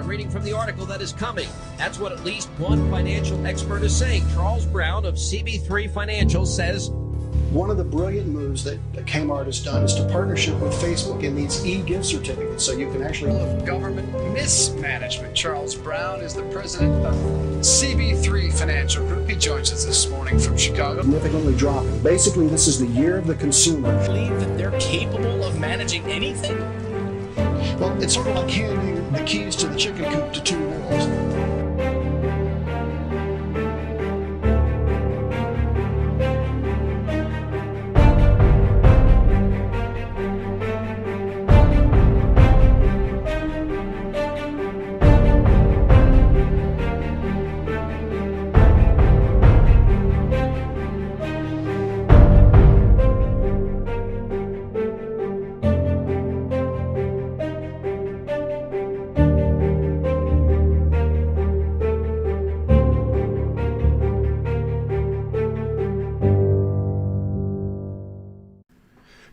reading from the article that is coming. That's what at least one financial expert is saying. Charles Brown of CB3 Financial says, one of the brilliant moves that Kmart has done is to partnership with Facebook in these e-gift certificates, so you can actually... Of government mismanagement. Charles Brown is the president of CB3 Financial Group. He joins us this morning from Chicago. Significantly dropping. Basically, this is the year of the consumer. Believe that they're capable of managing anything? Well, it's sort of like handing the keys to the chicken coop to two wolves.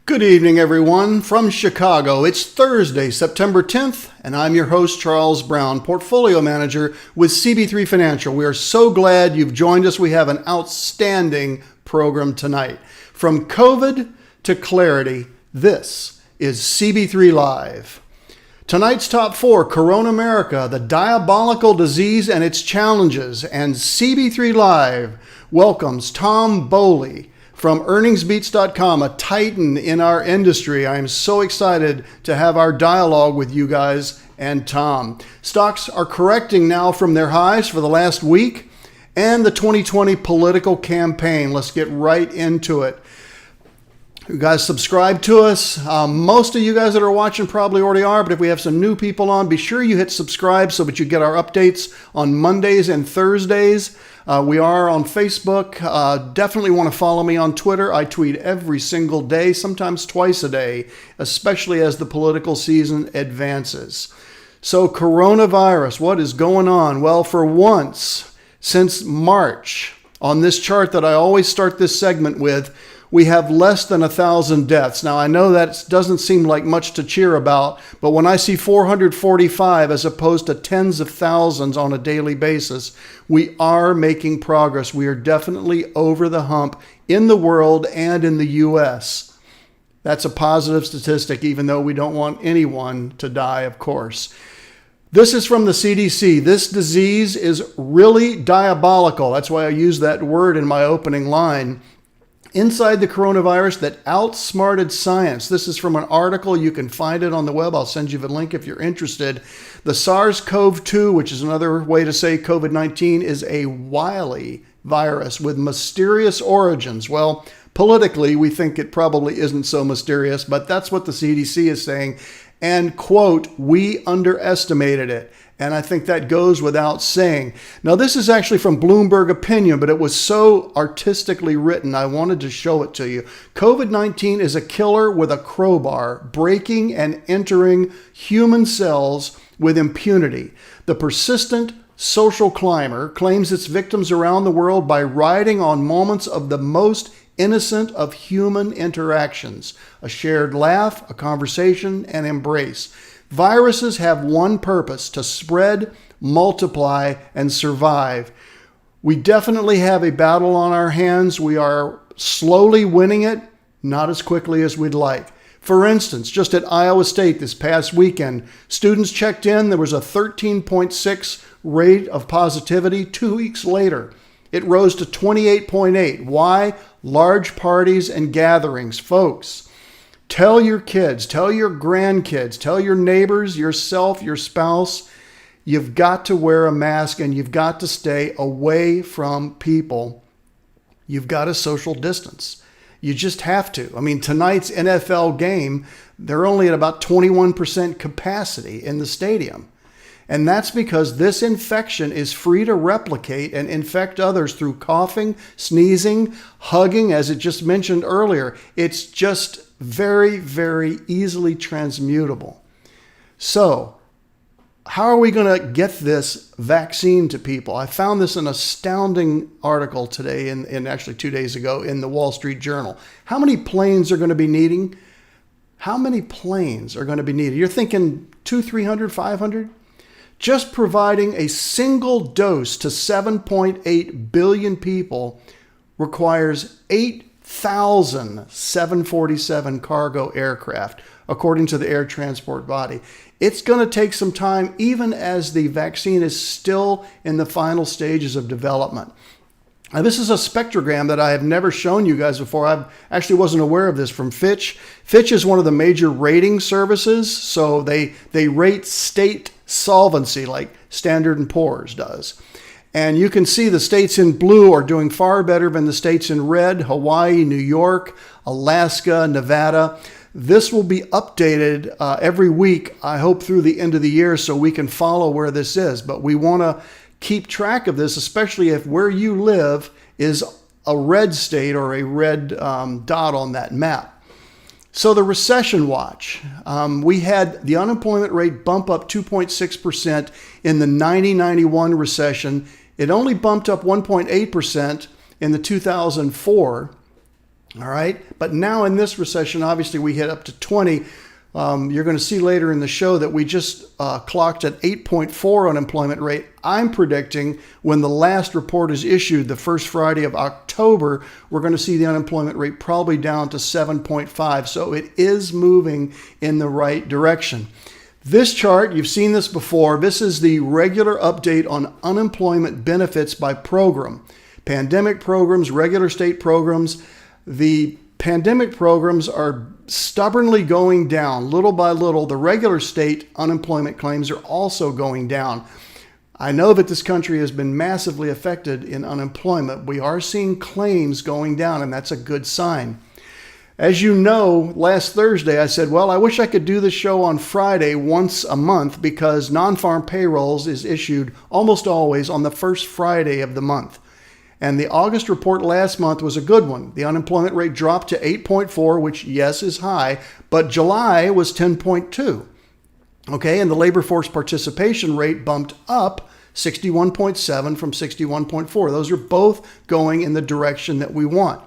Good evening, everyone, from Chicago. It's Thursday, September 10th, and I'm your host, Charles Brown, Portfolio Manager with CB3 Financial. We are so glad you've joined us. We have an outstanding program tonight. From COVID to clarity, this is CB3 Live. Tonight's top four: Corona America, the diabolical disease and its challenges, and CB3 Live welcomes Tom Bowley from earningsbeats.com, a titan in our industry. I am so excited to have our dialogue with you guys and Tom. Stocks are correcting now from their highs for the last week and the 2020 political campaign. Let's get right into it. You guys subscribe to us. Most of you guys that are watching probably already are, but if we have some new people on, be sure you hit subscribe so that you get our updates on Mondays and Thursdays. We are on Facebook. Definitely want to follow me on Twitter. I tweet every single day, sometimes twice a day, especially as the political season advances. So coronavirus, what is going on? Well, for once, since March, on this chart that I always start this segment with, we have less than 1,000 deaths. Now, I know that doesn't seem like much to cheer about, but when I see 445 as opposed to tens of thousands on a daily basis, we are making progress. We are definitely over the hump in the world and in the U.S. That's a positive statistic, even though we don't want anyone to die, of course. This is from the CDC. This disease is really diabolical. That's why I use that word in my opening line. Inside the coronavirus that outsmarted science. This is from an article. You can find it on the web. I'll send you the link if you're interested. The SARS-CoV-2, which is another way to say COVID-19, is a wily virus with mysterious origins. Well, politically, we think it probably isn't so mysterious, but that's what the CDC is saying. And, quote, we underestimated it. And I think that goes without saying. Now, this is actually from Bloomberg Opinion, but it was so artistically written, I wanted to show it to you. COVID-19 is a killer with a crowbar, breaking and entering human cells with impunity. The persistent social climber claims its victims around the world by riding on moments of the most innocent of human interactions: a shared laugh, a conversation, an embrace. Viruses have one purpose: to spread, multiply, and survive. We definitely have a battle on our hands. We are slowly winning it, not as quickly as we'd like. For instance, just at Iowa State this past weekend, students checked in. There was a 13.6 rate of positivity. 2 weeks later, it rose to 28.8. Why? Large parties and gatherings. Folks, tell your kids, tell your grandkids, tell your neighbors, yourself, your spouse, you've got to wear a mask and you've got to stay away from people. You've got to social distance. You just have to. I mean, tonight's NFL game, they're only at about 21% capacity in the stadium. And that's because this infection is free to replicate and infect others through coughing, sneezing, hugging, as it just mentioned earlier. It's just very, very easily transmutable. So, how are we going to get this vaccine to people? I found this an astounding article today, in actually 2 days ago, in the Wall Street Journal. How many planes are going to be needing? How many planes are going to be needed? You're thinking 200, 300, 500? Just providing a single dose to 7.8 billion people requires 8,000 747 cargo aircraft, according to the air transport body. It's going to take some time, even as the vaccine is still in the final stages of development. Now, this is a spectrogram that I have never shown you guys before. I actually wasn't aware of this from Fitch. Fitch is one of the major rating services, so they rate state solvency like Standard & Poor's does. And you can see the states in blue are doing far better than the states in red: Hawaii, New York, Alaska, Nevada. This will be updated every week, I hope through the end of the year, so we can follow where this is. But we want to keep track of this, especially if where you live is a red state or a red dot on that map. So the recession watch, we had the unemployment rate bump up 2.6% in the 90-91 recession. It only bumped up 1.8% in the 2004. All right. But now in this recession, obviously we hit up to 20. You're going to see later in the show that we just clocked at 8.4 unemployment rate. I'm predicting when the last report is issued, the first Friday of October, we're going to see the unemployment rate probably down to 7.5. So it is moving in the right direction. This chart, you've seen this before. This is the regular update on unemployment benefits by program. Pandemic programs, regular state programs. The pandemic programs are stubbornly going down little by little. The regular state unemployment claims are also going down. I know that this country has been massively affected in unemployment. We are seeing claims going down, and that's a good sign. As you know, last Thursday I said, well, I wish I could do this show on Friday once a month because non-farm payrolls is issued almost always on the first Friday of the month. And the August report last month was a good one. The unemployment rate dropped to 8.4, which, yes, is high, but July was 10.2. Okay, and the labor force participation rate bumped up 61.7 from 61.4. Those are both going in the direction that we want.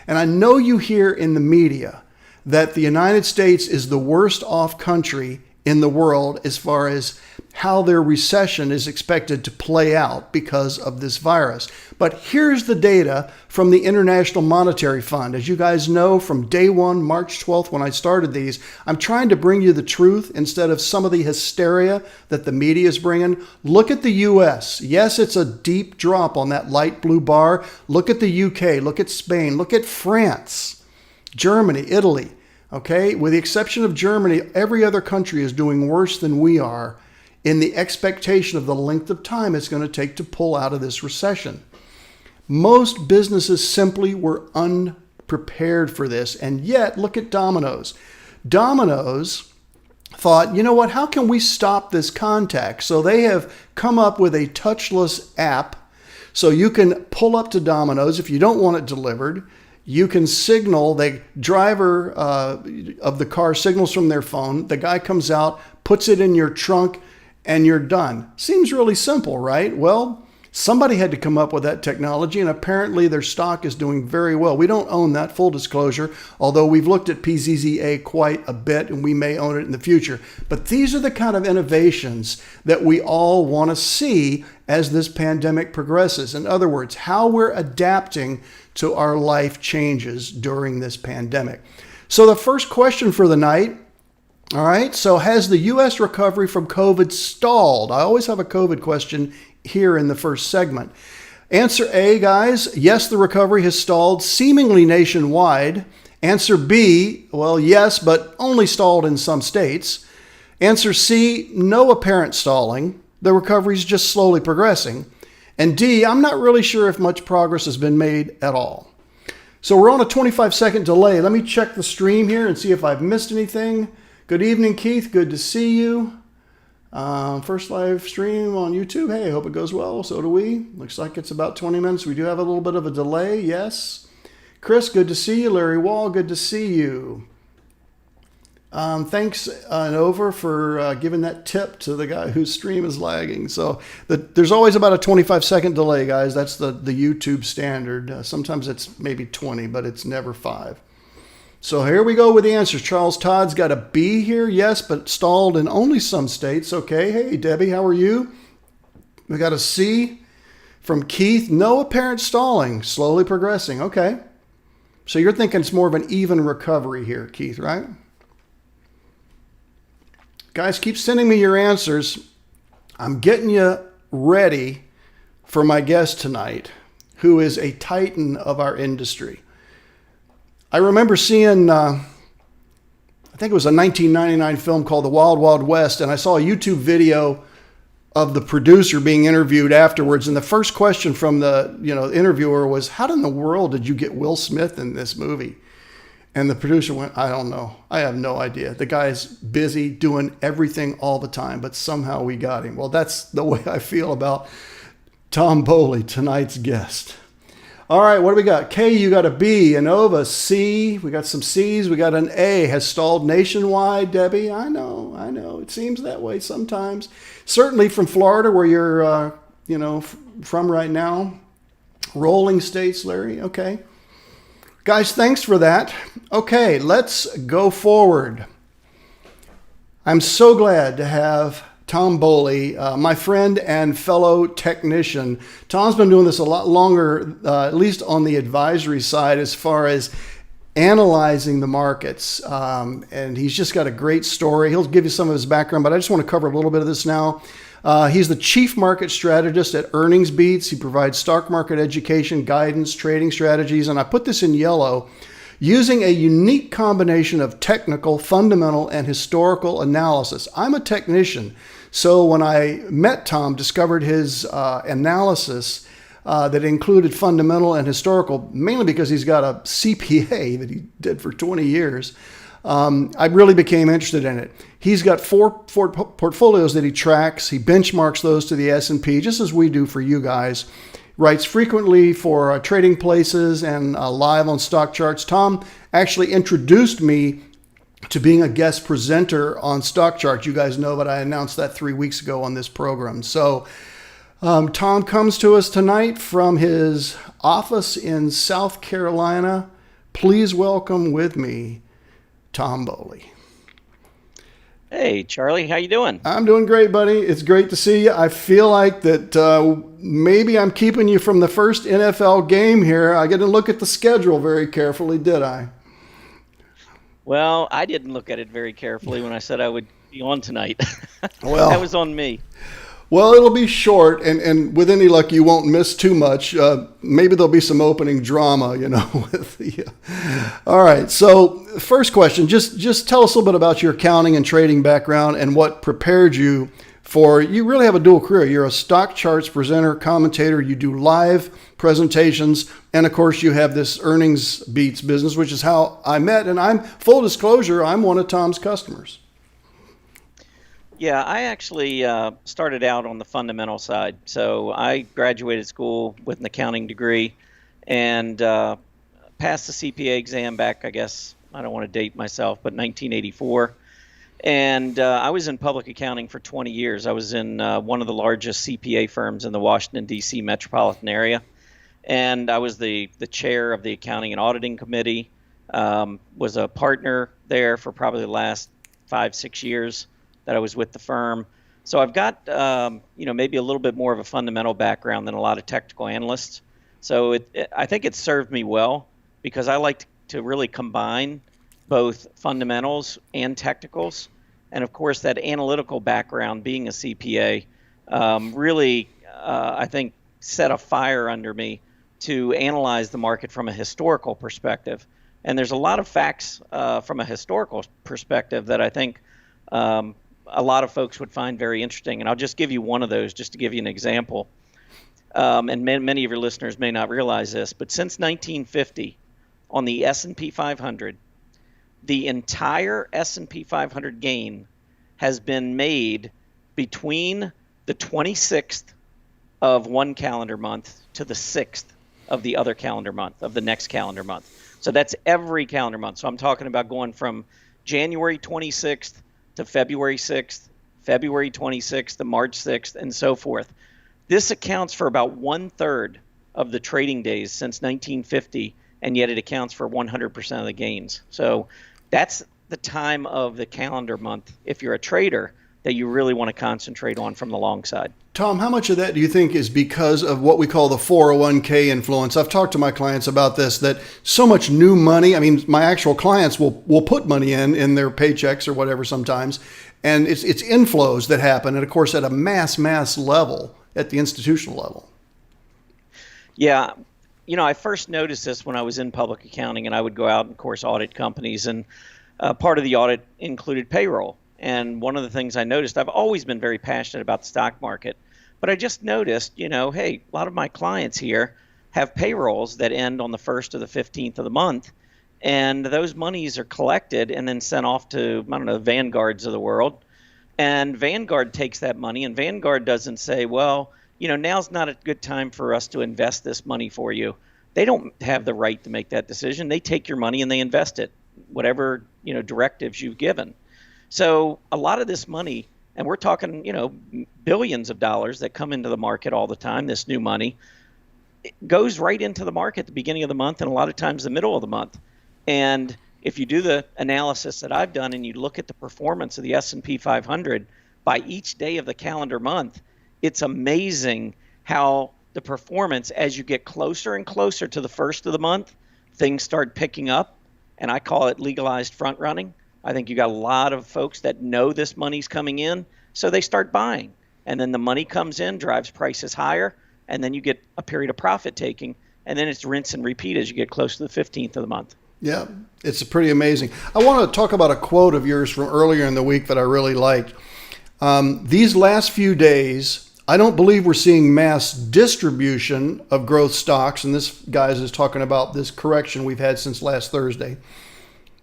And I know you hear in the media that the United States is the worst off country in the world as far as how their recession is expected to play out because of this virus. But here's the data from the International Monetary Fund. As you guys know, from day one, March 12th, when I started these, I'm trying to bring you the truth instead of some of the hysteria that the media is bringing. Look at the U.S. Yes, it's a deep drop on that light blue bar. Look at the U.K. Look at Spain. Look at France, Germany, Italy. Okay, with the exception of Germany, every other country is doing worse than we are in the expectation of the length of time it's going to take to pull out of this recession. Most businesses simply were unprepared for this, and yet look at Domino's. Domino's thought, you know what, how can we stop this contact? So they have come up with a touchless app so you can pull up to Domino's if you don't want it delivered. You can signal, the driver of the car signals from their phone, the guy comes out, puts it in your trunk, and you're done. Seems really simple, right? Well, somebody had to come up with that technology, and apparently their stock is doing very well. We don't own that, full disclosure, although we've looked at PZZA quite a bit, and we may own it in the future. But these are the kind of innovations that we all want to see as this pandemic progresses. In other words, how we're adapting to our life changes during this pandemic. So the first question for the night, all right, so has the U.S. recovery from COVID stalled? I always have a COVID question here in the first segment. Answer A, guys, yes, the recovery has stalled, seemingly nationwide. Answer B, well, yes, but only stalled in some states. Answer C, no apparent stalling. The recovery is just slowly progressing. And D, I'm not really sure if much progress has been made at all. So we're on a 25-second delay. Let me check the stream here and see if I've missed anything. Good evening, Keith. Good to see you. First live stream on YouTube. Hey, I hope it goes well. So do we. Looks like it's about 20 minutes. We do have a little bit of a delay. Yes. Chris, good to see you. Larry Wall, good to see you. Thanks, Nova, for giving that tip to the guy whose stream is lagging. So there's always about a 25-second delay, guys. That's the YouTube standard. Sometimes it's maybe 20, but it's never 5. So here we go with the answers. Charles Todd's got a B here, yes, but stalled in only some states. Okay, hey, Debbie, how are you? We got a C from Keith. No apparent stalling, slowly progressing. Okay. So you're thinking it's more of an even recovery here, Keith, right? Guys, keep sending me your answers. I'm getting you ready for my guest tonight, who is a titan of our industry. I remember seeing, I think it was a 1999 film called The Wild Wild West, and I saw a YouTube video of the producer being interviewed afterwards. And the first question from the interviewer was, how in the world did you get Will Smith in this movie? And the producer went, I don't know. I have no idea. The guy's busy doing everything all the time, but somehow we got him. Well, that's the way I feel about Tom Bowley, tonight's guest. All right, what do we got? K, you got a B, Inova, C, we got some C's, we got an A. Has stalled nationwide, Debbie? I know. It seems that way sometimes. Certainly from Florida, where you're, from right now. Rolling states, Larry, okay. Guys, thanks for that. Okay, let's go forward. I'm so glad to have Tom Bowley, my friend and fellow technician. Tom's been doing this a lot longer, at least on the advisory side, as far as analyzing the markets. And he's just got a great story. He'll give you some of his background, but I just want to cover a little bit of this now. He's the chief market strategist at Earnings Beats. He provides stock market education, guidance, trading strategies, and I put this in yellow, using a unique combination of technical, fundamental, and historical analysis. I'm a technician, so when I met Tom, discovered his analysis that included fundamental and historical, mainly because he's got a CPA that he did for 20 years. I really became interested in it. He's got four portfolios that he tracks. He benchmarks those to the S&P, just as we do for you guys. Writes frequently for trading places and live on stock charts. Tom actually introduced me to being a guest presenter on stock charts. You guys know that I announced that 3 weeks ago on this program. So Tom comes to us tonight from his office in South Carolina. Please welcome with me Tom Bowley. Hey, Charlie, how you doing? I'm doing great, buddy. It's great to see you. I feel like that maybe I'm keeping you from the first NFL game here. I didn't look at the schedule very carefully, did I? Well, I didn't look at it very carefully when I said I would be on tonight. Well, that was on me. Well, it'll be short, and with any luck, you won't miss too much. Maybe there'll be some opening drama, with the. All right. So, first question: just tell us a little bit about your accounting and trading background and what prepared you for. You really have a dual career. You're a stock charts presenter, commentator. You do live presentations, and of course, you have this Earnings Beats business, which is how I met. And I'm full disclosure, I'm one of Tom's customers. Yeah, I actually started out on the fundamental side. So I graduated school with an accounting degree and passed the CPA exam back, I guess, I don't want to date myself, but 1984. And I was in public accounting for 20 years. I was in one of the largest CPA firms in the Washington, D.C. metropolitan area. And I was the chair of the accounting and auditing committee, was a partner there for probably the last 5-6 years that I was with the firm. So I've got, maybe a little bit more of a fundamental background than a lot of technical analysts. So I think it served me well because I like to really combine both fundamentals and technicals. And of course, that analytical background, being a CPA, really, I think, set a fire under me to analyze the market from a historical perspective. And there's a lot of facts from a historical perspective that I think a lot of folks would find very interesting. And I'll just give you one of those just to give you an example. And many of your listeners may not realize this, but since 1950, on the S&P 500, the entire S&P 500 gain has been made between the 26th of one calendar month to the 6th of the other calendar month, of the next calendar month. So that's every calendar month. So I'm talking about going from January 26th to February 6th, February 26th to March 6th, and so forth. This accounts for about 1/3 of the trading days since 1950 and yet it accounts for 100% of the gains. So that's the time of the calendar month, if you're a trader, that you really want to concentrate on from the long side. Tom, how much of that do you think is because of what we call the 401k influence? I've talked to my clients about this, that so much new money, I mean, my actual clients will put money in their paychecks or whatever sometimes, and it's inflows that happen, and of course at a mass level, at the institutional level. Yeah. I first noticed this when I was in public accounting, and I would go out and, of course, audit companies, and part of the audit included payroll. And one of the things I noticed, I've always been very passionate about the stock market, but I just noticed, hey, a lot of my clients here have payrolls that end on the 1st or the 15th of the month, and those monies are collected and then sent off to, Vanguards of the world. And Vanguard takes that money, and Vanguard doesn't say, well, now's not a good time for us to invest this money for you. They don't have the right to make that decision. They take your money and they invest it, whatever, directives you've given. So a lot of this money, and we're talking, billions of dollars that come into the market all the time, this new money, it goes right into the market at the beginning of the month and a lot of times the middle of the month. And if you do the analysis that I've done and you look at the performance of the S&P 500 by each day of the calendar month, it's amazing how the performance, as you get closer and closer to the first of the month, things start picking up. And I call it legalized front running. I think you got a lot of folks that know this money's coming in, so they start buying. And then the money comes in, drives prices higher, and then you get a period of profit taking. And then it's rinse and repeat as you get close to the 15th of the month. Yeah, it's pretty amazing. I want to talk about a quote of yours from earlier in the week that I really liked. These last few days, I don't believe we're seeing mass distribution of growth stocks. And this, guys, is talking about this correction we've had since last Thursday.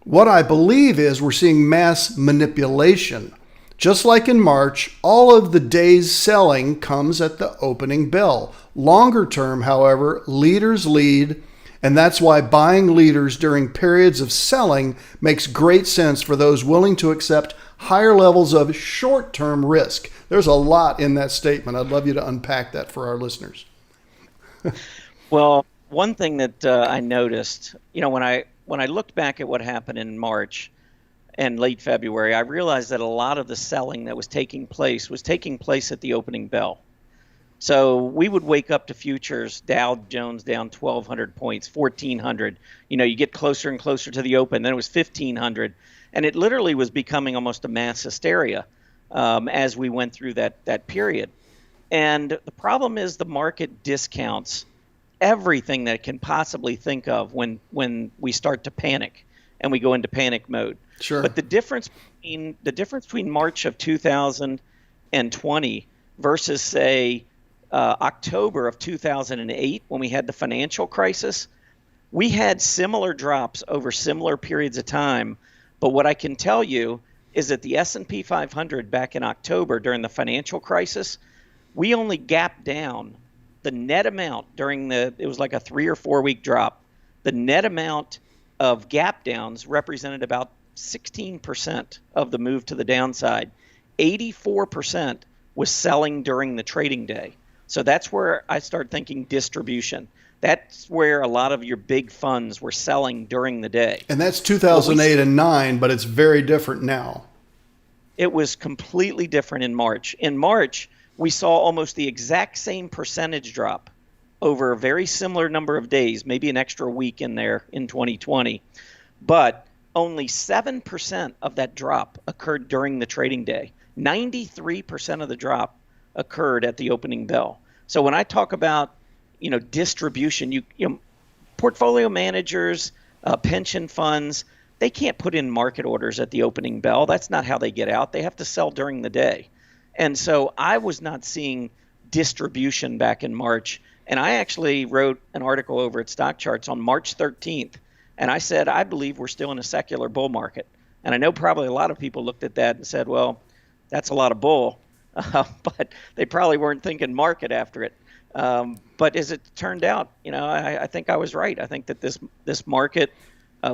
What I believe is we're seeing mass manipulation. Just like in March, all of the day's selling comes at the opening bell. Longer term, however, leaders lead, and that's why buying leaders during periods of selling makes great sense for those willing to accept higher levels of short-term risk. There's a lot in that statement. I'd love you to unpack that for our listeners. Well, one thing that I noticed, when I looked back at what happened in March and late February, I realized that a lot of the selling that was taking place at the opening bell. So we would wake up to futures, Dow Jones down 1,200 points, 1,400. You get closer and closer to the open. Then it was 1,500. And it literally was becoming almost a mass hysteria as we went through that period. And the problem is the market discounts everything that it can possibly think of when we start to panic and we go into panic mode. Sure. But the difference between March of 2020 versus, say, October of 2008, when we had the financial crisis, we had similar drops over similar periods of time. But what I can tell you is that the S&P 500 back in October during the financial crisis, we only gapped down the net amount it was like a 3 or 4 week drop. The net amount of gap downs represented about 16% of the move to the downside. 84% was selling during the trading day. So that's where I start thinking distribution. That's where a lot of your big funds were selling during the day. And that's 2008 and 9, but it's very different now. It was completely different in March. In March, we saw almost the exact same percentage drop over a very similar number of days, maybe an extra week in there in 2020. But only 7% of that drop occurred during the trading day. 93% of the drop occurred at the opening bell. So when I talk about, distribution, portfolio managers, pension funds, they can't put in market orders at the opening bell. That's not how they get out. They have to sell during the day. And so I was not seeing distribution back in March. And I actually wrote an article over at Stock Charts on March 13th. And I said, I believe we're still in a secular bull market. And I know probably a lot of people looked at that and said, well, that's a lot of bull. But they probably weren't thinking market after it. But as it turned out, I think I was right. I think that this market,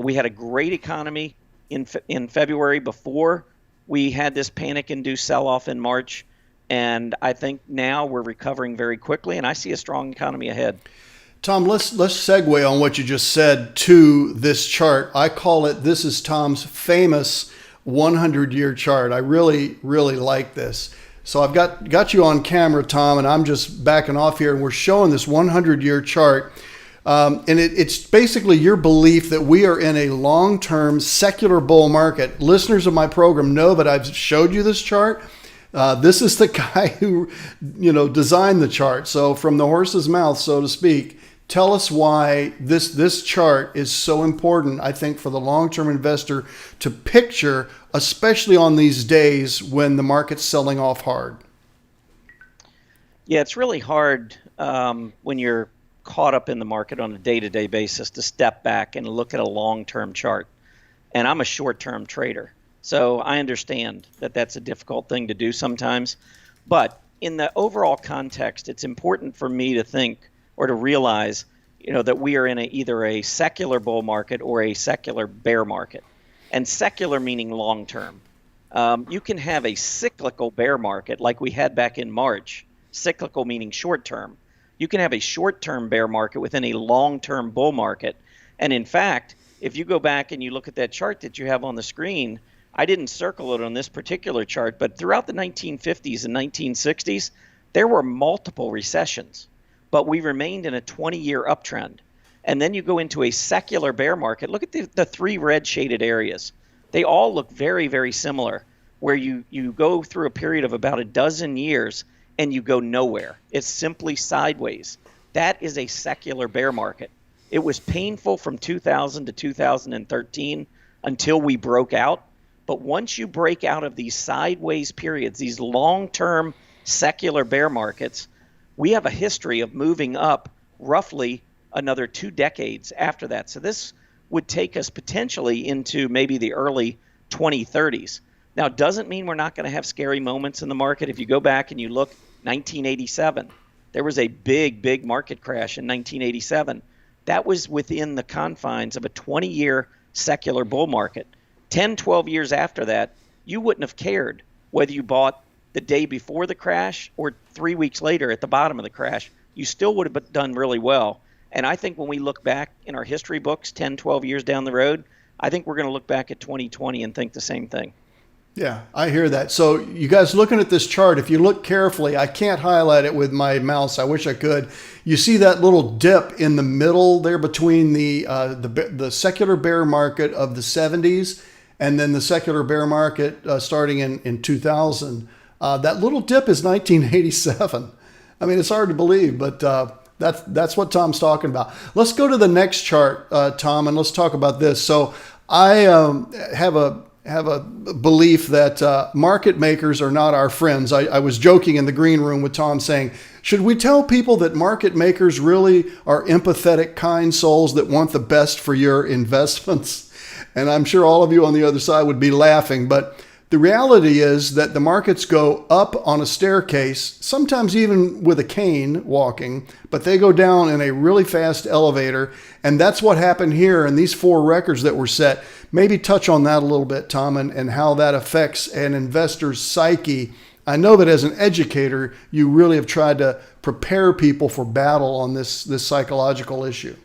we had a great economy in February before we had this panic-induced sell-off in March. And I think now we're recovering very quickly, and I see a strong economy ahead. Tom, let's segue on what you just said to this chart. I call it, this is Tom's famous 100-year chart. I really, really like this. So I've got you on camera, Tom, and I'm just backing off here, and we're showing this 100-year chart. And it's basically your belief that we are in a long-term secular bull market. Listeners of my program know that I've showed you this chart. This is the guy who, designed the chart. So from the horse's mouth, so to speak, tell us why this chart is so important, I think, for the long-term investor to picture, especially on these days when the market's selling off hard. Yeah, it's really hard when you're caught up in the market on a day-to-day basis to step back and look at a long-term chart. And I'm a short-term trader, so I understand that that's a difficult thing to do sometimes. But in the overall context, it's important for me to think or to realize, that we are in either a secular bull market or a secular bear market. And secular meaning long-term. You can have a cyclical bear market like we had back in March, cyclical meaning short-term. You can have a short-term bear market within a long-term bull market. And in fact, if you go back and you look at that chart that you have on the screen, I didn't circle it on this particular chart, but throughout the 1950s and 1960s, there were multiple recessions, but we remained in a 20-year uptrend. And then you go into a secular bear market. Look at the three red shaded areas. They all look very, very similar, where you go through a period of about a dozen years and you go nowhere. It's simply sideways. That is a secular bear market. It was painful from 2000 to 2013 until we broke out. But once you break out of these sideways periods, these long-term secular bear markets, we have a history of moving up roughly another 2 decades after that. So this would take us potentially into maybe the early 2030s. Now, it doesn't mean we're not going to have scary moments in the market. If you go back and you look, 1987, there was a big market crash in 1987. That was within the confines of a 20-year secular bull market. 10, 12 years after that, you wouldn't have cared whether you bought the day before the crash or 3 weeks later at the bottom of the crash. You still would have done really well. And I think when we look back in our history books 10, 12 years down the road, I think we're going to look back at 2020 and think the same thing. Yeah, I hear that. So you guys looking at this chart, if you look carefully, I can't highlight it with my mouse. I wish I could. You see that little dip in the middle there between the secular bear market of the 70s and then the secular bear market starting in 2000. That little dip is 1987. I mean, it's hard to believe, but that's what Tom's talking about. Let's go to the next chart, Tom, and let's talk about this. So I have a belief that market makers are not our friends. I was joking in the green room with Tom saying, should we tell people that market makers really are empathetic, kind souls that want the best for your investments? And I'm sure all of you on the other side would be laughing, but the reality is that the markets go up on a staircase, sometimes even with a cane walking, but they go down in a really fast elevator. And that's what happened here in these 4 records that were set. Maybe touch on that a little bit, Tom, and how that affects an investor's psyche. I know that as an educator, you really have tried to prepare people for battle on this psychological issue.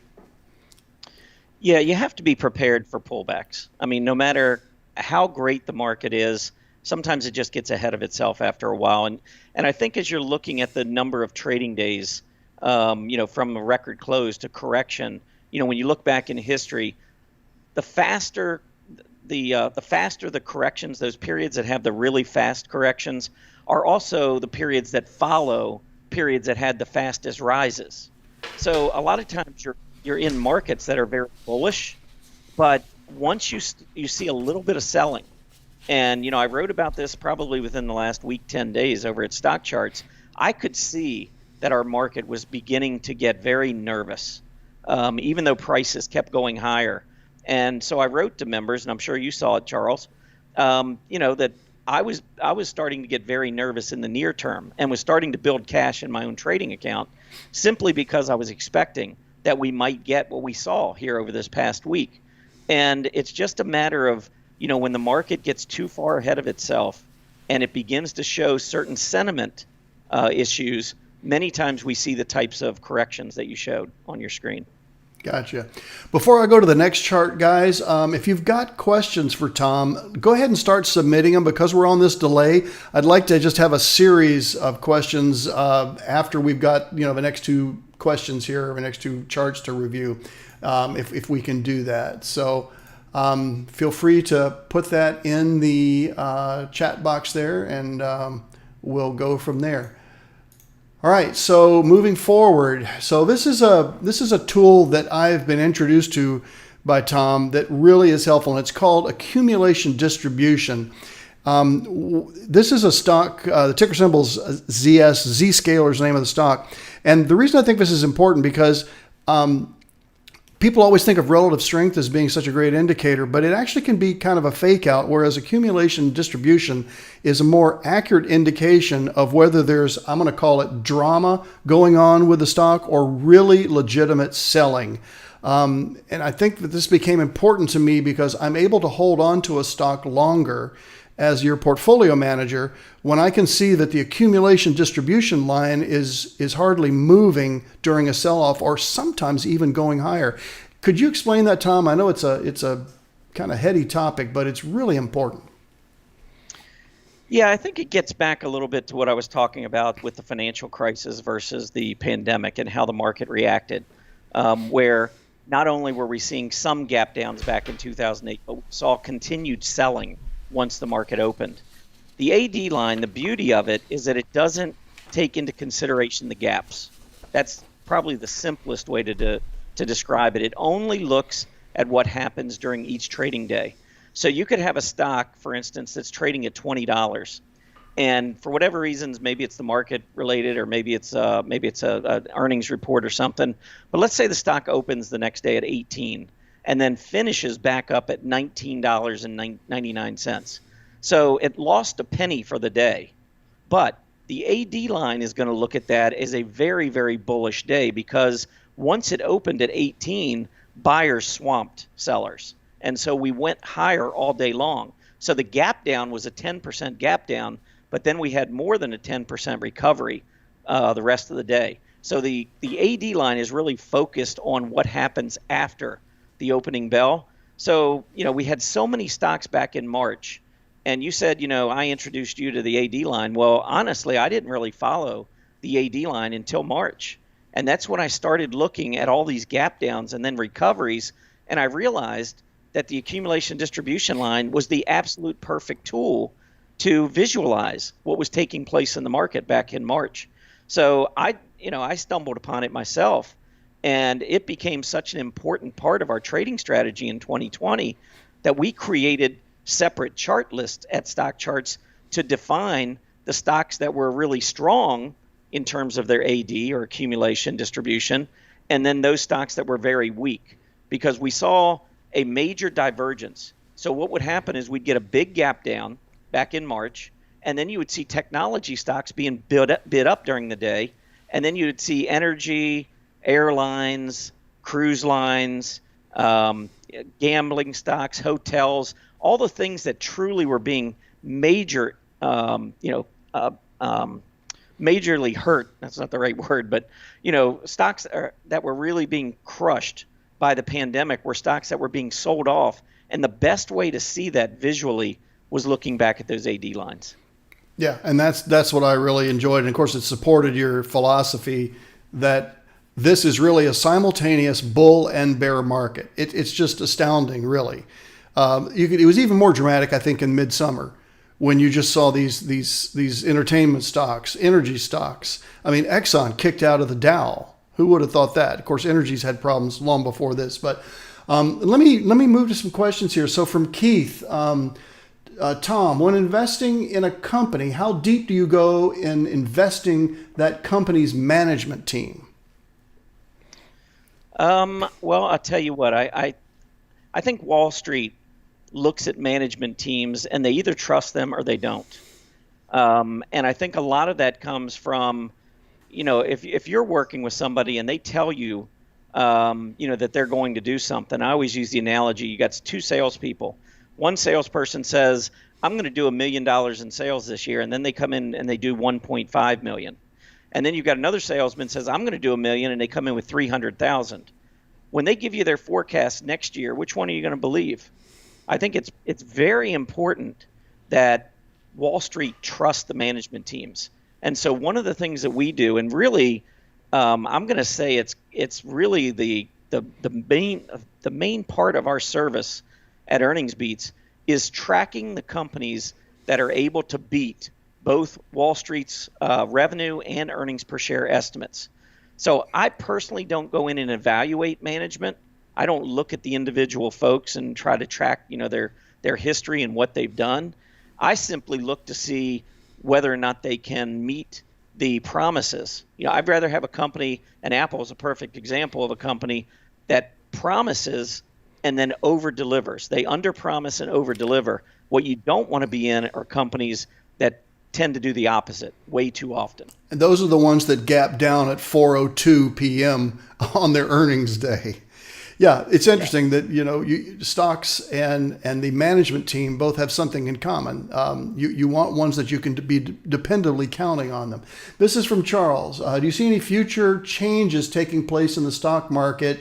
Yeah, you have to be prepared for pullbacks. I mean, no matter how great the market is, sometimes it just gets ahead of itself after a while. And I think as you're looking at the number of trading days, from a record close to correction, when you look back in history, the faster the corrections, those periods that have the really fast corrections, are also the periods that follow periods that had the fastest rises. So a lot of times you're in markets that are very bullish, but once you see a little bit of selling, and I wrote about this probably within the last week, 10 days over at Stock Charts, I could see that our market was beginning to get very nervous, even though prices kept going higher. And so I wrote to members, and I'm sure you saw it, Charles, that I was starting to get very nervous in the near term and was starting to build cash in my own trading account simply because I was expecting that we might get what we saw here over this past week. And it's just a matter of, when the market gets too far ahead of itself and it begins to show certain sentiment issues, many times we see the types of corrections that you showed on your screen. Gotcha. Before I go to the next chart, guys, if you've got questions for Tom, go ahead and start submitting them. Because we're on this delay, I'd like to just have a series of questions after we've got the next two questions here, or the next two charts to review, if we can do that. So feel free to put that in the chat box there, and we'll go from there. All right, so moving forward, so this is a tool that I've been introduced to by Tom that really is helpful, and it's called accumulation distribution. This is a stock, the ticker symbol's ZS, Zscaler is the name of the stock. And the reason I think this is important because people always think of relative strength as being such a great indicator, but it actually can be kind of a fake out, whereas accumulation distribution is a more accurate indication of whether there's, I'm going to call it, drama going on with the stock or really legitimate selling. And I think that this became important to me because I'm able to hold on to a stock longer as your portfolio manager when I can see that the accumulation distribution line is hardly moving during a sell-off, or sometimes even going higher. Could you explain that, Tom? I know it's a kind of heady topic, but it's really important. Yeah, I think it gets back a little bit to what I was talking about with the financial crisis versus the pandemic and how the market reacted, where not only were we seeing some gap downs back in 2008, but we saw continued selling once the market opened. The AD line, the beauty of it is that it doesn't take into consideration the gaps. That's probably the simplest way to describe it. It only looks at what happens during each trading day. So you could have a stock, for instance, that's trading at $20, and for whatever reasons, maybe it's the market related, or maybe it's a earnings report or something. But let's say the stock opens the next day at 18. And then finishes back up at $19.99. So it lost a penny for the day. But the AD line is going to look at that as a very, very bullish day, because once it opened at 18, buyers swamped sellers. And so we went higher all day long. So the gap down was a 10% gap down, but then we had more than a 10% recovery the rest of the day. So the AD line is really focused on what happens after the opening bell. So, we had so many stocks back in March, and you said, I introduced you to the AD line. Well, honestly, I didn't really follow the AD line until March. And that's when I started looking at all these gap downs and then recoveries. And I realized that the accumulation distribution line was the absolute perfect tool to visualize what was taking place in the market back in March. So I stumbled upon it myself. And it became such an important part of our trading strategy in 2020 that we created separate chart lists at Stock Charts to define the stocks that were really strong in terms of their AD, or accumulation distribution, and then those stocks that were very weak, because we saw a major divergence. So what would happen is we'd get a big gap down back in March, and then you would see technology stocks being bid up during the day, and then you would see energy, airlines, cruise lines, gambling stocks, hotels, all the things that truly were being majorly hurt. That's not the right word, but stocks that were really being crushed by the pandemic were stocks that were being sold off. And the best way to see that visually was looking back at those AD lines. Yeah, and that's what I really enjoyed. And of course, it supported your philosophy that this is really a simultaneous bull and bear market. It's just astounding, really. It was even more dramatic, I think, in midsummer when you just saw these entertainment stocks, energy stocks. I mean, Exxon kicked out of the Dow. Who would have thought that? Of course, energy's had problems long before this. But let me move to some questions here. So from Keith, Tom, when investing in a company, how deep do you go in investing that company's management team? Well, I'll tell you what, I think Wall Street looks at management teams and they either trust them or they don't. And I think a lot of that comes from, if you're working with somebody and they tell you, that they're going to do something. I always use the analogy, you got two salespeople. One salesperson says, I'm going to do $1 million in sales this year. And then they come in and they do 1.5 million. And then you've got another salesman says, I'm going to do $1 million, and they come in with 300,000. When they give you their forecast next year, which one are you going to believe? I think it's very important that Wall Street trusts the management teams. And so one of the things that we do, and really, I'm going to say it's really the main part of our service at Earnings Beats is tracking the companies that are able to beat both Wall Street's revenue and earnings per share estimates. So I personally don't go in and evaluate management. I don't look at the individual folks and try to track, their history and what they've done. I simply look to see whether or not they can meet the promises. I'd rather have a company, and Apple is a perfect example of a company that promises and then over-delivers. They under-promise and over-deliver. What you don't want to be in are companies that tend to do the opposite way too often. And those are the ones that gap down at 4:02 p.m. on their earnings day. Yeah, it's interesting that stocks and the management team both have something in common. You want ones that you can be dependably counting on them. This is from Charles. Do you see any future changes taking place in the stock market?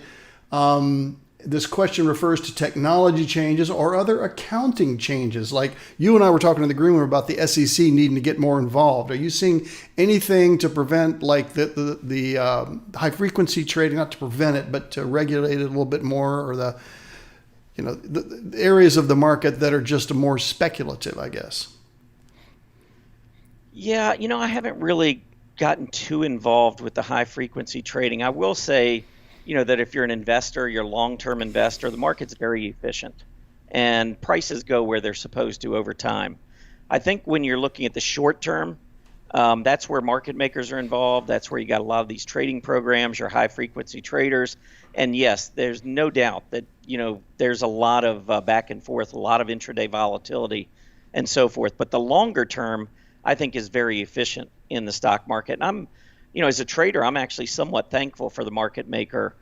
This question refers to technology changes or other accounting changes. Like you and I were talking in the green room about the SEC needing to get more involved. Are you seeing anything to prevent like the high frequency trading, not to prevent it, but to regulate it a little bit more, or the areas of the market that are just more speculative, I guess? Yeah, I haven't really gotten too involved with the high frequency trading. I will say, that if you're an investor, you're a long-term investor, the market's very efficient and prices go where they're supposed to over time. I think when you're looking at the short term, that's where market makers are involved. That's where you got a lot of these trading programs, your high frequency traders. And yes, there's no doubt that, there's a lot of back and forth, a lot of intraday volatility and so forth. But the longer term, I think, is very efficient in the stock market. And I'm, as a trader, I'm actually somewhat thankful for the market maker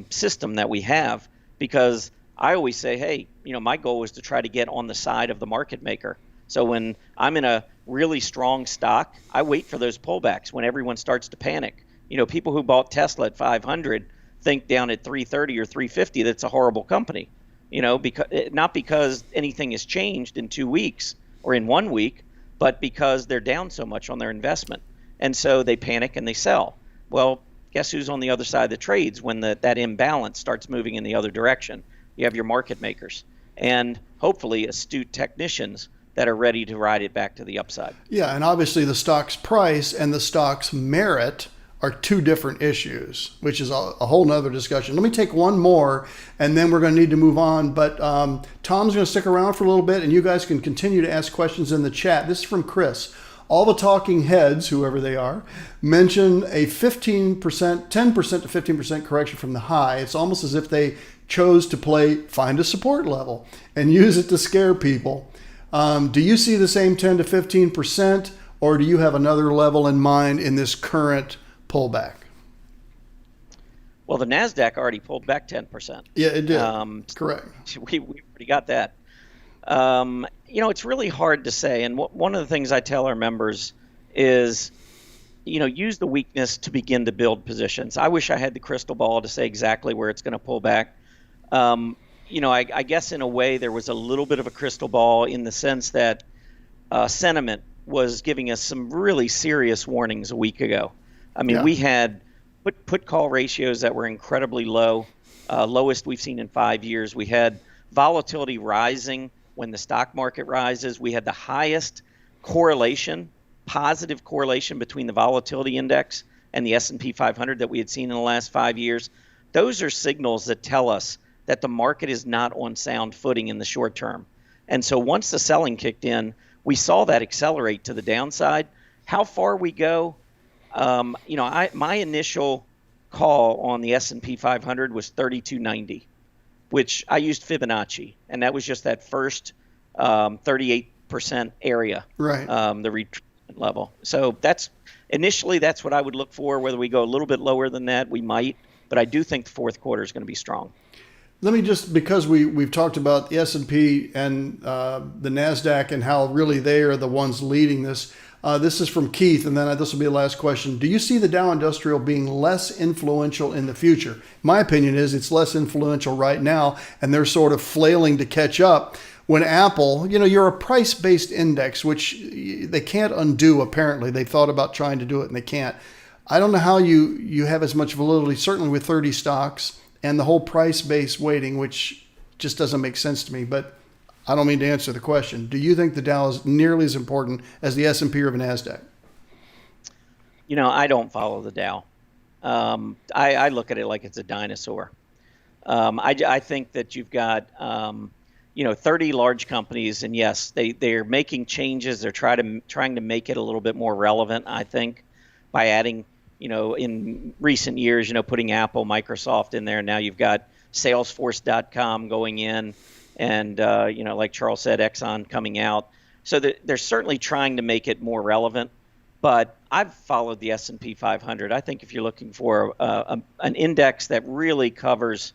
system that we have, because I always say, hey, my goal is to try to get on the side of the market maker. So when I'm in a really strong stock, I wait for those pullbacks when everyone starts to panic. People who bought Tesla at 500 think down at 330 or 350 that's a horrible company. Not because anything has changed in 2 weeks or in 1 week, but because they're down so much on their investment. And so they panic and they sell. Well, guess who's on the other side of the trades when that imbalance starts moving in the other direction? You have your market makers and hopefully astute technicians that are ready to ride it back to the upside. Yeah, and obviously the stock's price and the stock's merit are two different issues, which is a whole nother discussion. Let me take one more, and then we're going to need to move on. But Tom's going to stick around for a little bit, and you guys can continue to ask questions in the chat. This is from Chris. All the talking heads, whoever they are, mention a 15%, 10% to 15% correction from the high. It's almost as if they chose to play find a support level and use it to scare people. Do you see the same 10 to 15%, or do you have another level in mind in this current pullback? Well, the Nasdaq already pulled back 10%. Yeah, it did. Correct. We already got that. It's really hard to say. And one of the things I tell our members is, use the weakness to begin to build positions. I wish I had the crystal ball to say exactly where it's going to pull back. I guess in a way there was a little bit of a crystal ball in the sense that sentiment was giving us some really serious warnings a week ago. We had put call ratios that were incredibly low, lowest we've seen in 5 years. We had volatility rising when the stock market rises. We had the highest positive correlation between the volatility index and the S&P 500 that we had seen in the last 5 years. Those are signals that tell us that the market is not on sound footing in the short term. And so once the selling kicked in, we saw that accelerate to the downside. How far we go, my initial call on the S&P 500 was 3290. Which I used Fibonacci, and that was just that first 38% area, right? The retracement level. So that's what I would look for. Whether we go a little bit lower than that, we might, but I do think the fourth quarter is going to be strong. Let me just, because we've talked about the S&P and the Nasdaq and how really they are the ones leading this. This is from Keith, and then this will be the last question. Do you see the Dow Industrial being less influential in the future? My opinion is it's less influential right now, and they're sort of flailing to catch up. When Apple, you're a price-based index, which they can't undo, apparently. They thought about trying to do it, and they can't. I don't know how you have as much validity, certainly with 30 stocks, and the whole price-based weighting, which just doesn't make sense to me. But I don't mean to answer the question. Do you think the Dow is nearly as important as the S&P or the Nasdaq? I don't follow the Dow. I look at it like it's a dinosaur. I think that you've got 30 large companies, and yes, they're making changes. They're trying to make it a little bit more relevant, I think, by adding, in recent years, putting Apple, Microsoft in there. Now you've got Salesforce.com going in, and like Charles said, Exxon coming out. So they're certainly trying to make it more relevant. But I've followed the S&P 500. I think if you're looking for an index that really covers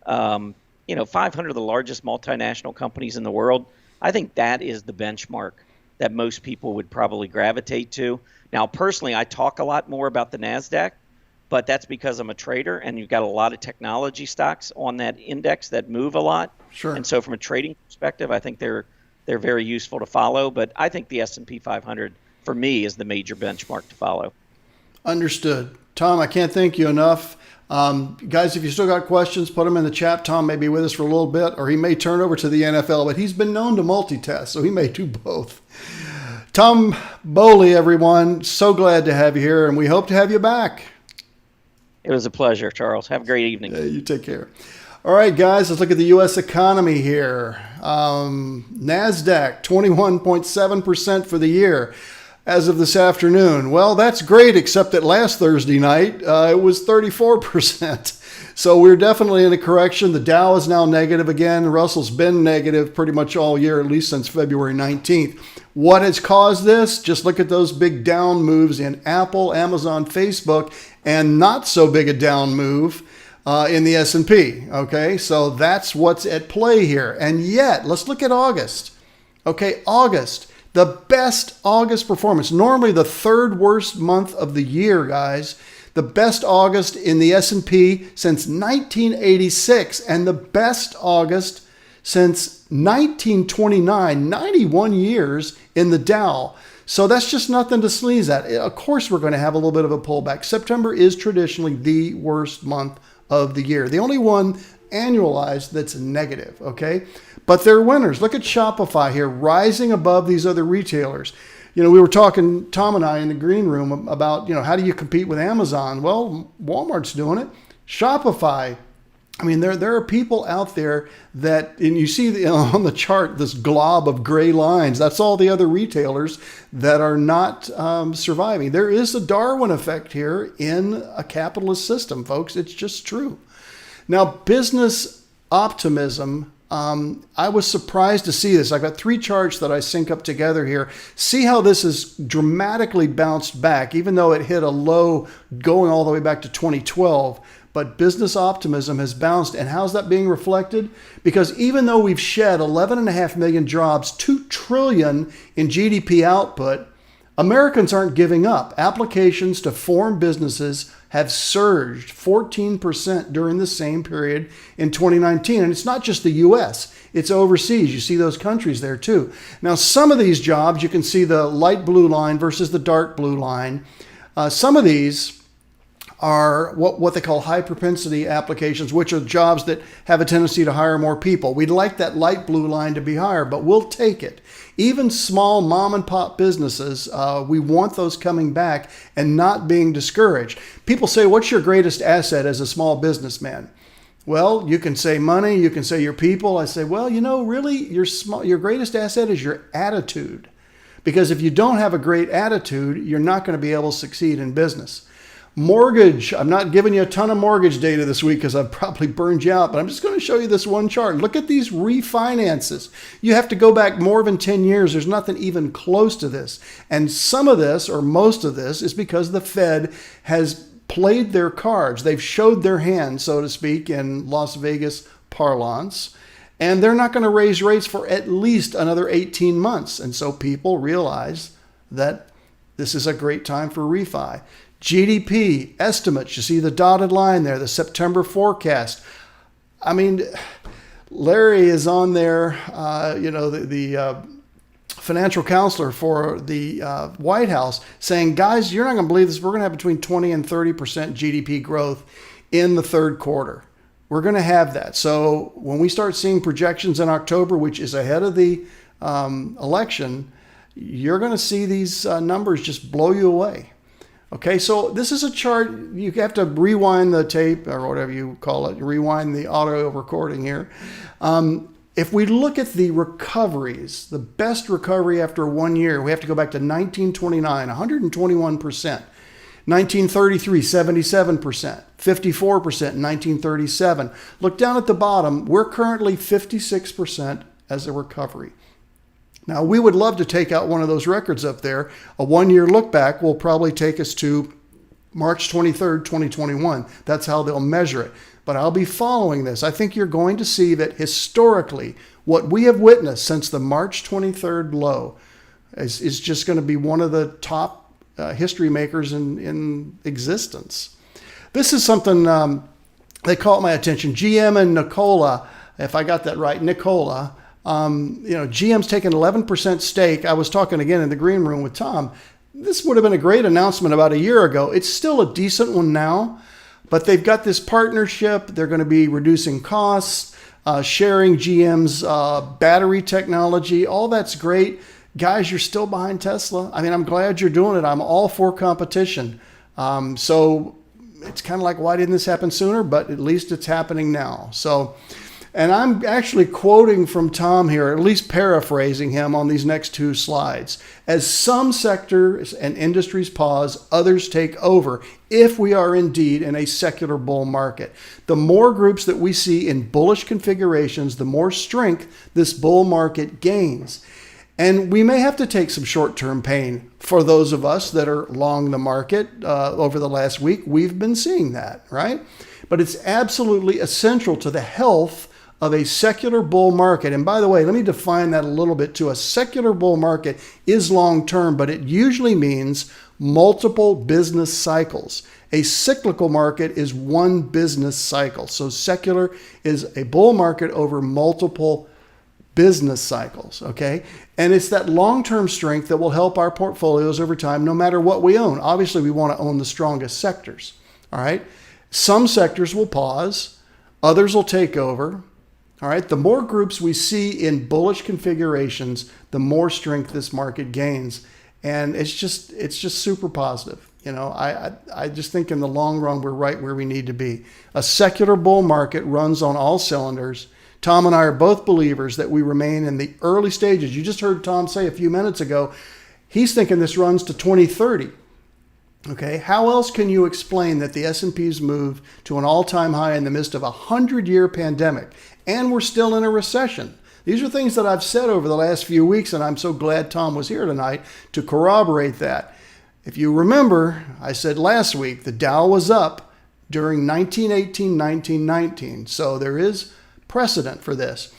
500 of the largest multinational companies in the world, I think that is the benchmark that most people would probably gravitate to. Now, personally, I talk a lot more about the Nasdaq, but that's because I'm a trader, and you've got a lot of technology stocks on that index that move a lot. Sure. And so from a trading perspective, I think they're very useful to follow. But I think the S&P 500, for me, is the major benchmark to follow. Understood. Tom, I can't thank you enough. Guys, if you still got questions, put them in the chat. Tom may be with us for a little bit, or he may turn over to the NFL, but he's been known to multitask, so he may do both. Tom Bowley, everyone, so glad to have you here, and we hope to have you back. It was a pleasure, Charles. Have a great evening. You take care. All right, guys, let's look at the U.S. economy here. Nasdaq, 21.7% for the year. As of this afternoon. Well, that's great, except that last Thursday night, it was 34%. So we're definitely in a correction. The Dow is now negative again. Russell's been negative pretty much all year, at least since February 19th. What has caused this? Just look at those big down moves in Apple, Amazon, Facebook, and not so big a down move in the S&P. Okay, so that's what's at play here. And yet, let's look at August. Okay, August. The best August performance, normally the third worst month of the year, guys. The best August in the S&P since 1986, and the best August since 1929, 91 years in the Dow. So that's just nothing to sneeze at. Of course, we're going to have a little bit of a pullback. September is traditionally the worst month of the year. The only one annualized that's negative, okay? But they're winners. Look at Shopify here, rising above these other retailers. We were talking, Tom and I, in the green room about, how do you compete with Amazon? Well, Walmart's doing it. Shopify. I mean, there are people out there that, and you see on the chart, this glob of gray lines. That's all the other retailers that are not surviving. There is a Darwin effect here in a capitalist system, folks. It's just true. Now, business optimism. I was surprised to see this. I've got three charts that I sync up together here. See how this has dramatically bounced back, even though it hit a low going all the way back to 2012. But business optimism has bounced. And how's that being reflected? Because even though we've shed 11.5 million jobs, 2 trillion in GDP output, Americans aren't giving up. Applications to form businesses have surged 14% during the same period in 2019. And it's not just the U.S., it's overseas. You see those countries there too. Now, some of these jobs, you can see the light blue line versus the dark blue line. Some of these are what they call high propensity applications, which are jobs that have a tendency to hire more people. We'd like that light blue line to be higher, but we'll take it. Even small mom and pop businesses, we want those coming back and not being discouraged. People say, what's your greatest asset as a small businessman? Well, you can say money, you can say your people. I say, well, really your greatest asset is your attitude. Because if you don't have a great attitude, you're not going to be able to succeed in business. Mortgage. I'm not giving you a ton of mortgage data this week because I've probably burned you out, but I'm just going to show you this one chart. Look at these refinances. You have to go back more than 10 years. There's nothing even close to this. And some of this, or most of this, is because the Fed has played their cards. They've showed their hand, so to speak, in Las Vegas parlance. And they're not going to raise rates for at least another 18 months. And so people realize that this is a great time for refi. GDP estimates, you see the dotted line there, the September forecast. I mean, Larry is on there, the financial counselor for the White House, saying, guys, you're not going to believe this. We're going to have between 20 and 30% GDP growth in the third quarter. We're going to have that. So when we start seeing projections in October, which is ahead of the election, you're going to see these numbers just blow you away. Okay, so this is a chart. You have to rewind the tape, or whatever you call it, rewind the audio recording here. If we look at the recoveries, the best recovery after 1 year, we have to go back to 1929, 121%. 1933, 77%, 54% in 1937. Look down at the bottom. We're currently 56% as a recovery. Now, we would love to take out one of those records up there. A 1 year look back will probably take us to March 23rd, 2021. That's how they'll measure it. But I'll be following this. I think you're going to see that historically, what we have witnessed since the March 23rd low is just going to be one of the top history makers in existence. This is something that caught my attention. GM and Nikola, if I got that right, Nikola, GM's taken 11% stake. I was talking again in the green room with Tom. This would have been a great announcement about a year ago. It's still a decent one now, but they've got this partnership. They're going to be reducing costs, sharing GM's battery technology. All that's great. Guys, you're still behind Tesla. I mean, I'm glad you're doing it. I'm all for competition. So it's kind of like, why didn't this happen sooner? But at least it's happening now. So, and I'm actually quoting from Tom here, at least paraphrasing him on these next two slides. As some sectors and industries pause, others take over if we are indeed in a secular bull market. The more groups that we see in bullish configurations, the more strength this bull market gains. And we may have to take some short-term pain for those of us that are long the market over the last week. We've been seeing that, right? But it's absolutely essential to the health of a secular bull market. And by the way, let me define that a little bit too. A secular bull market is long-term, but it usually means multiple business cycles. A cyclical market is one business cycle. So secular is a bull market over multiple business cycles, okay? And it's that long-term strength that will help our portfolios over time, no matter what we own. Obviously, we want to own the strongest sectors, all right? Some sectors will pause, others will take over, all right? The more groups we see in bullish configurations, the more strength this market gains. And it's just super positive. You know, I just think in the long run, we're right where we need to be. A secular bull market runs on all cylinders. Tom and I are both believers that we remain in the early stages. You just heard Tom say a few minutes ago, he's thinking this runs to 2030. Okay, how else can you explain that the S&P's moved to an all-time high in the midst of a 100-year pandemic, and we're still in a recession? These are things that I've said over the last few weeks, and I'm so glad Tom was here tonight to corroborate that. If you remember, I said last week the Dow was up during 1918, 1919, so there is precedent for this.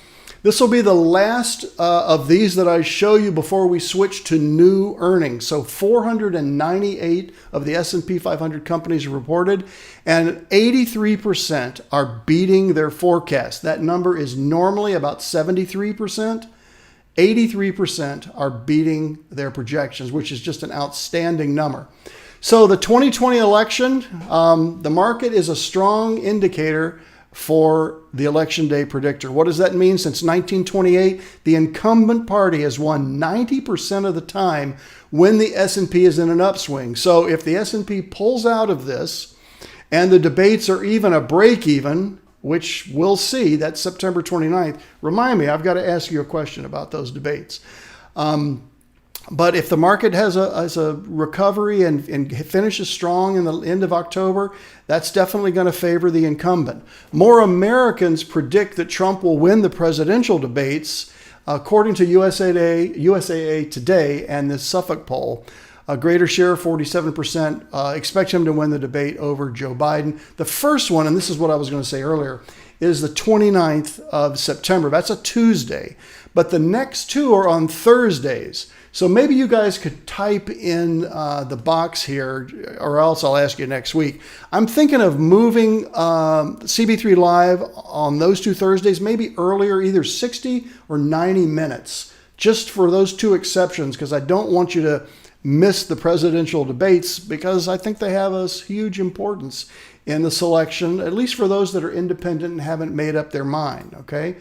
This will be the last of these that I show you before we switch to new earnings. So 498 of the S&P 500 companies reported, and 83% are beating their forecast. That number is normally about 73%. 83% are beating their projections, which is just an outstanding number. So the 2020 election, the market is a strong indicator for the election day predictor. What does that mean? Since 1928, the incumbent party has won 90% of the time when the S&P is in an upswing. So if the S&P pulls out of this and the debates are even a break even, which we'll see, that's September 29th. Remind me, I've got to ask you a question about those debates. But if the market has a recovery and finishes strong in the end of October, that's definitely going to favor the incumbent. More Americans predict that Trump will win the presidential debates, according to USAA Today and the Suffolk poll. A greater share, 47%, expect him to win the debate over Joe Biden. The first one, and this is what I was going to say earlier, is the 29th of September. That's a Tuesday. But the next two are on Thursdays. So maybe you guys could type in the box here, or else I'll ask you next week. I'm thinking of moving CB3 Live on those 2 Thursdays, maybe earlier, either 60 or 90 minutes, just for those 2 exceptions, because I don't want you to miss the presidential debates, because I think they have a huge importance in the selection, at least for those that are independent and haven't made up their mind, okay?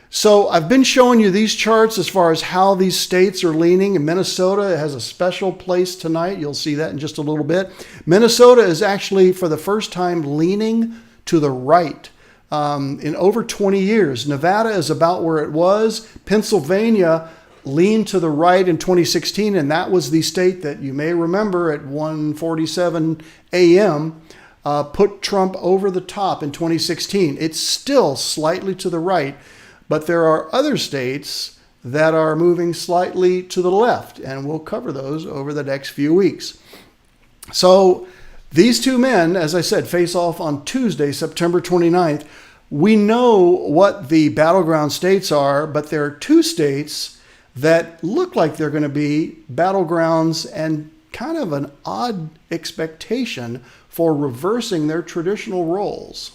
So I've been showing you these charts as far as how these states are leaning. And Minnesota has a special place tonight. You'll see that in just a little bit. Minnesota is actually, for the first time, leaning to the right in over 20 years. Nevada is about where it was. Pennsylvania leaned to the right in 2016, and that was the state that you may remember at 1:47 a.m. Put Trump over the top in 2016. It's still slightly to the right, but there are other states that are moving slightly to the left, and we'll cover those over the next few weeks. So these 2 men, as I said, face off on Tuesday, September 29th. We know what the battleground states are, but there are 2 states that look like they're going to be battlegrounds, and kind of an odd expectation for reversing their traditional roles.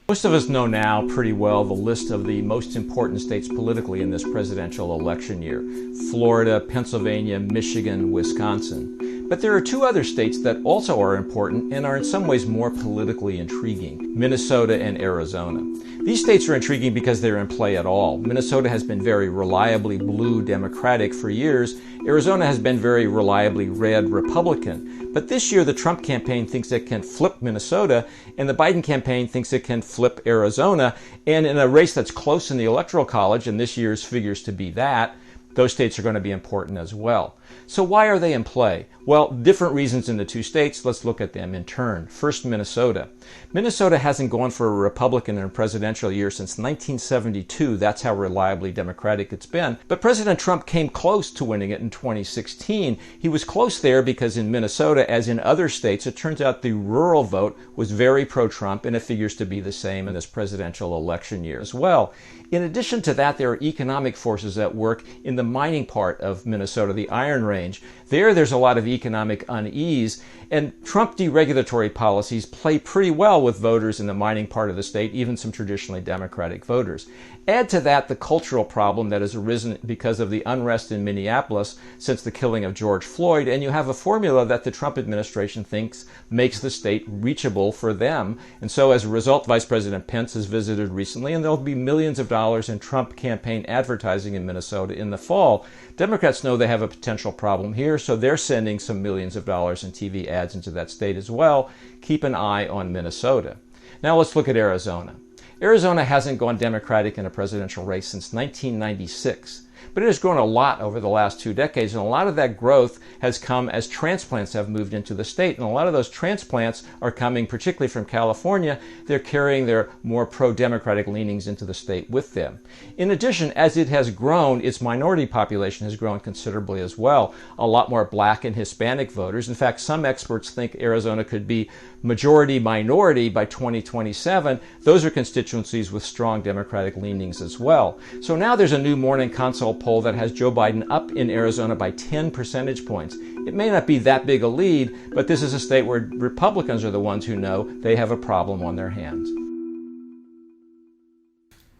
Most of us know now pretty well the list of the most important states politically in this presidential election year: Florida, Pennsylvania, Michigan, Wisconsin. But there are 2 other states that also are important and are in some ways more politically intriguing: Minnesota and Arizona. These states are intriguing because they're in play at all. Minnesota has been very reliably blue Democratic for years. Arizona has been very reliably red Republican. But this year, the Trump campaign thinks it can flip Minnesota, and the Biden campaign thinks it can flip Arizona. And in a race that's close in the Electoral College, and this year's figures to be that, those states are going to be important as well. So why are they in play? Well, different reasons in the 2 states. Let's look at them in turn. First, Minnesota. Minnesota hasn't gone for a Republican in a presidential year since 1972. That's how reliably Democratic it's been. But President Trump came close to winning it in 2016. He was close there because in Minnesota, as in other states, it turns out the rural vote was very pro-Trump, and it figures to be the same in this presidential election year as well. In addition to that, there are economic forces at work in the mining part of Minnesota, the Iron Range. There's a lot of economic unease, and Trump deregulatory policies play pretty well with voters in the mining part of the state, even some traditionally Democratic voters. Add to that the cultural problem that has arisen because of the unrest in Minneapolis since the killing of George Floyd, and you have a formula that the Trump administration thinks makes the state reachable for them. And so as a result, Vice President Pence has visited recently, and there'll be millions of dollars in Trump campaign advertising in Minnesota in the fall. Democrats know they have a potential problem here, so they're sending some millions of dollars in TV ads into that state as well. Keep an eye on Minnesota. Now let's look at Arizona. Arizona hasn't gone Democratic in a presidential race since 1996. But it has grown a lot over the last 2 decades, and a lot of that growth has come as transplants have moved into the state. And a lot of those transplants are coming particularly from California. They're carrying their more pro-democratic leanings into the state with them. In addition, as it has grown, its minority population has grown considerably as well. A lot more black and Hispanic voters. In fact, some experts think Arizona could be majority-minority by 2027. Those are constituencies with strong Democratic leanings as well. So now there's a new Morning Consult poll that has Joe Biden up in Arizona by 10 percentage points. It may not be that big a lead, but this is a state where Republicans are the ones who know they have a problem on their hands.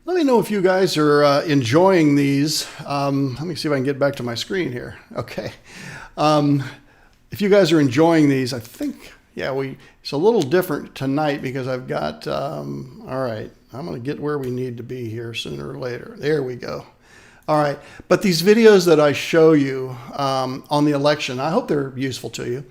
Let me know if you guys are enjoying these. Let me see if I can get back to my screen here. Okay. If you guys are enjoying these, I think, it's a little different tonight because I've got, all right, I'm going to get where we need to be here sooner or later. There we go. All right. But these videos that I show you on the election, I hope they're useful to you.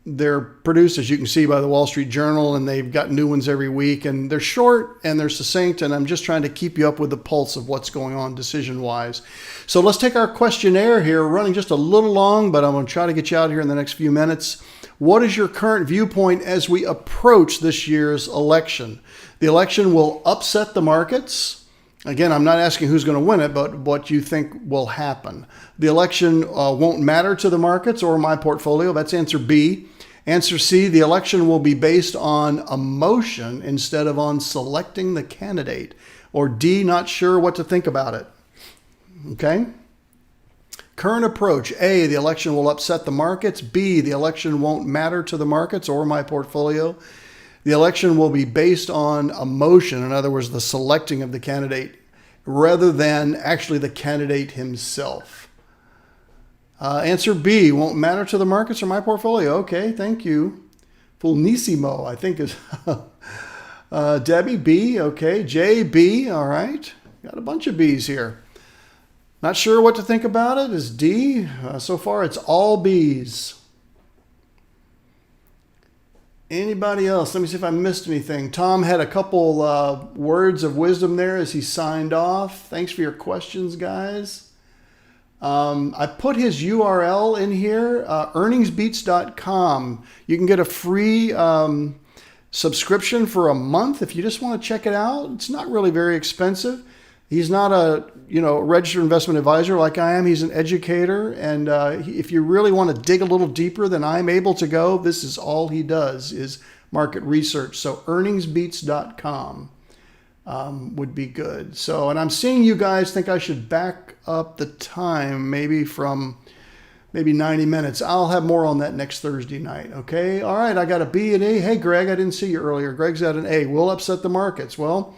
They're produced, as you can see, by the Wall Street Journal, and they've got new ones every week. And they're short and they're succinct, and I'm just trying to keep you up with the pulse of what's going on decision-wise. So let's take our questionnaire here. We're running just a little long, but I'm going to try to get you out here in the next few minutes. What is your current viewpoint as we approach this year's election? The election will upset the markets. Again, I'm not asking who's going to win it, but what you think will happen. The election won't matter to the markets or my portfolio. That's answer B. Answer C, the election will be based on emotion instead of on selecting the candidate. Or D, not sure what to think about it. Okay? Current approach: A, the election will upset the markets. B, the election won't matter to the markets or my portfolio. The election will be based on emotion, in other words, the selecting of the candidate, rather than actually the candidate himself. Answer B, won't matter to the markets or my portfolio. Okay, thank you. Fulnissimo, I think is Debbie, B. Okay, J, B. All right, got a bunch of B's here. Not sure what to think about it is D. So far, it's all B's. Anybody else? Let me see if I missed anything. Tom had a couple words of wisdom there as he signed off. Thanks for your questions, guys. I put his URL in here, earningsbeats.com. You can get a free subscription for a month if you just want to check it out. It's not really very expensive. He's not a registered investment advisor like I am. He's an educator, and if you really want to dig a little deeper than I'm able to go, this is all he does is market research. So earningsbeats.com would be good. So, and I'm seeing you guys think I should back up the time maybe 90 minutes. I'll have more on that next Thursday night. Okay. All right. I got a B and A. Hey, Greg, I didn't see you earlier. Greg's at an A. We'll upset the markets. Well,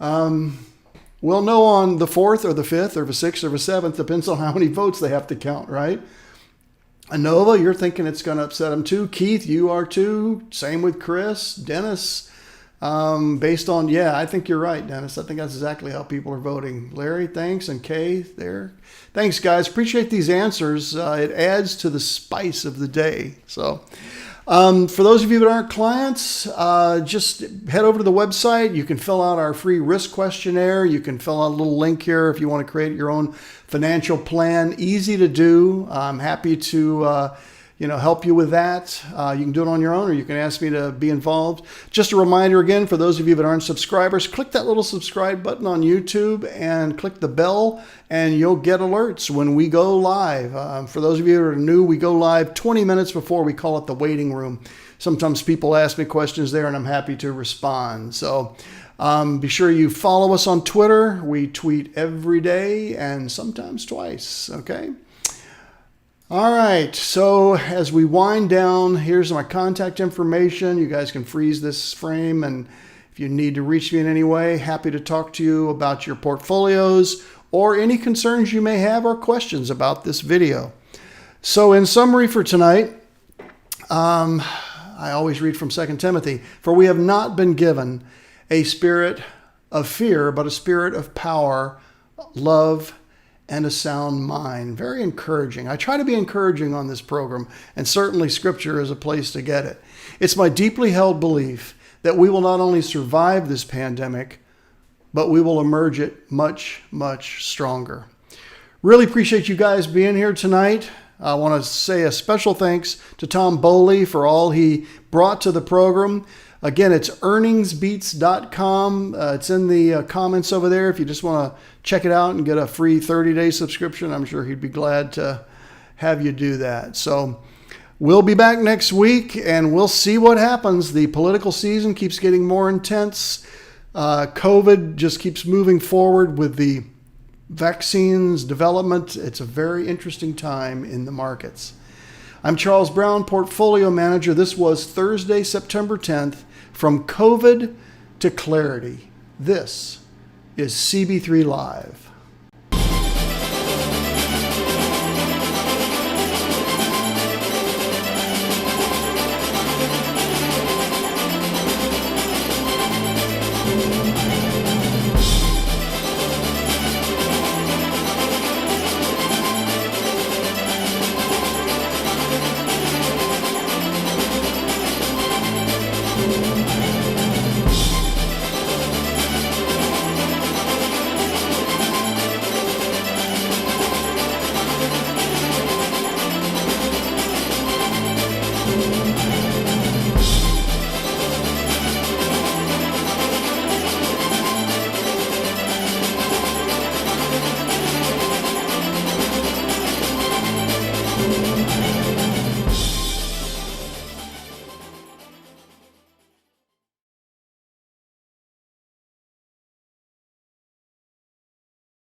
we'll know on the 4th or the 5th or the 6th or the 7th, depends on how many votes they have to count, right? Anova, you're thinking it's going to upset them too. Keith, you are too. Same with Chris. Dennis, based on, I think you're right, Dennis. I think that's exactly how people are voting. Larry, thanks. And Kay there. Thanks, guys. Appreciate these answers. It adds to the spice of the day. So, for those of you that aren't clients, just head over to the website. You can fill out our free risk questionnaire. You can fill out a little link here if you want to create your own financial plan. Easy to do. I'm happy to help you with that. You can do it on your own, or you can ask me to be involved. Just a reminder again, for those of you that aren't subscribers, click that little subscribe button on YouTube and click the bell, and you'll get alerts when we go live. For those of you that are new, we go live 20 minutes before. We call it the waiting room. Sometimes people ask me questions there, and I'm happy to respond. So be sure you follow us on Twitter. We tweet every day and sometimes twice, okay? All right, so as we wind down, here's my contact information. You guys can freeze this frame, and if you need to reach me in any way, happy to talk to you about your portfolios or any concerns you may have or questions about this video. So in summary for tonight, I always read from 2 Timothy, for we have not been given a spirit of fear, but a spirit of power, love, and a sound mind. Very encouraging. I try to be encouraging on this program, and certainly Scripture is a place to get it. It's my deeply held belief that we will not only survive this pandemic, but we will emerge it much, much stronger. Really appreciate you guys being here tonight. I want to say a special thanks to Tom Bowley for all he brought to the program. Again, it's earningsbeats.com. It's in the comments over there. If you just want to check it out and get a free 30-day subscription, I'm sure he'd be glad to have you do that. So we'll be back next week, and we'll see what happens. The political season keeps getting more intense. COVID just keeps moving forward with the vaccines development. It's a very interesting time in the markets. I'm Charles Brown, Portfolio Manager. This was Thursday, September 10th. From COVID to clarity, this is CB3 Live.